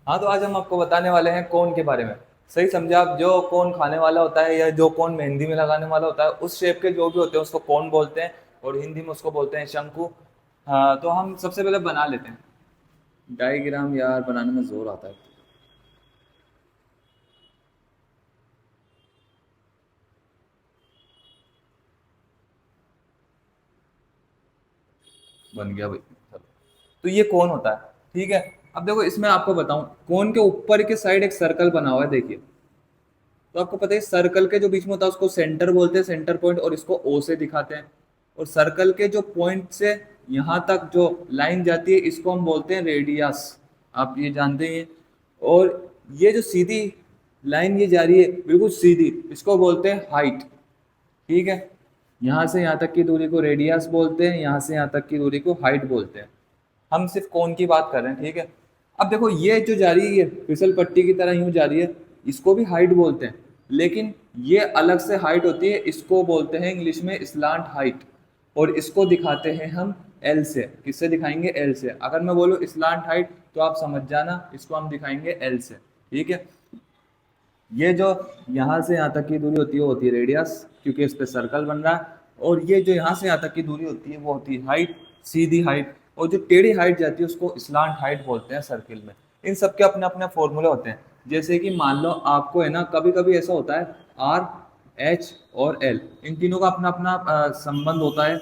हाँ, तो आज हम आपको बताने वाले हैं कोन के बारे में। सही समझा आप, जो कोन खाने वाला होता है या जो कोन मेहंदी में लगाने वाला होता है, उस शेप के जो भी होते हैं उसको कोन बोलते हैं, और हिंदी में उसको बोलते हैं शंकु। हाँ, तो हम सबसे पहले बना लेते हैं। डायग्राम यार बनाने में जोर आता है। बन गया भाई, चलो। तो ये कोन होता है, ठीक है। अब देखो, इसमें आपको बताऊं, कोन के ऊपर के साइड एक सर्कल बना हुआ है, देखिए। तो आपको पता है सर्कल के जो बीच में होता है उसको सेंटर बोलते हैं, सेंटर पॉइंट, और इसको ओ से दिखाते हैं। और सर्कल के जो पॉइंट से यहाँ तक जो लाइन जाती है इसको हम बोलते हैं रेडियस। आप ये जानते हैं। और ये जो सीधी लाइन ये जा रही है बिल्कुल सीधी, इसको बोलते हैं हाइट। ठीक है। यहाँ से यहाँ तक की दूरी को रेडियस बोलते हैं, यहाँ से यहाँ तक की दूरी को हाइट बोलते हैं। हम सिर्फ कोण की बात कर रहे हैं, ठीक है। अब देखो, ये जो जा रही है फिसल पट्टी की तरह यूं जा रही है, इसको भी हाइट बोलते हैं। लेकिन ये अलग से हाइट होती है, इसको बोलते हैं इंग्लिश में स्लांट हाइट। और इसको दिखाते हैं हम एल से। किससे दिखाएंगे? एल से। अगर मैं बोलूँ स्लांट हाइट तो आप समझ जाना, इसको हम दिखाएंगे एल से। ठीक है। ये जो यहाँ से यहाँ तक की दूरी होती है वो होती है रेडियस, क्योंकि इस पे सर्कल बन रहा है। और ये जो यहाँ से यहाँ तक की दूरी होती है वो होती है हाइट, सीधी हाइट। और जो टेढ़ी हाइट जाती है उसको स्लांट हाइट बोलते हैं सर्किल में। इन सब के अपने अपने फॉर्मूले होते हैं। जैसे कि मान लो आपको है ना, कभी कभी ऐसा होता है, आर, एच और एल, इन तीनों का अपना अपना संबंध होता है।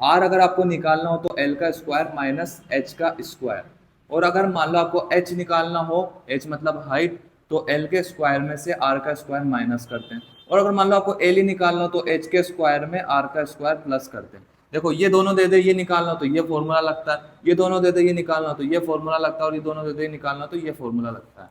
आर अगर आपको निकालना हो तो एल का स्क्वायर माइनस एच का स्क्वायर। और अगर मान लो आपको एच निकालना हो, एच मतलब हाइट, तो एल के स्क्वायर में से आर का स्क्वायर माइनस करते हैं। और अगर मान लो आपको एल ही निकालना हो तो एच के स्क्वायर में आर का स्क्वायर प्लस करते हैं। देखो, ये दोनों दे दे ये निकालना हो तो ये फॉर्मूला लगता है, ये दोनों दे दे ये निकालना हो तो ये फॉर्मूला लगता है, और ये दोनों दे दे ये निकालना हो तो ये फॉर्मूला लगता है।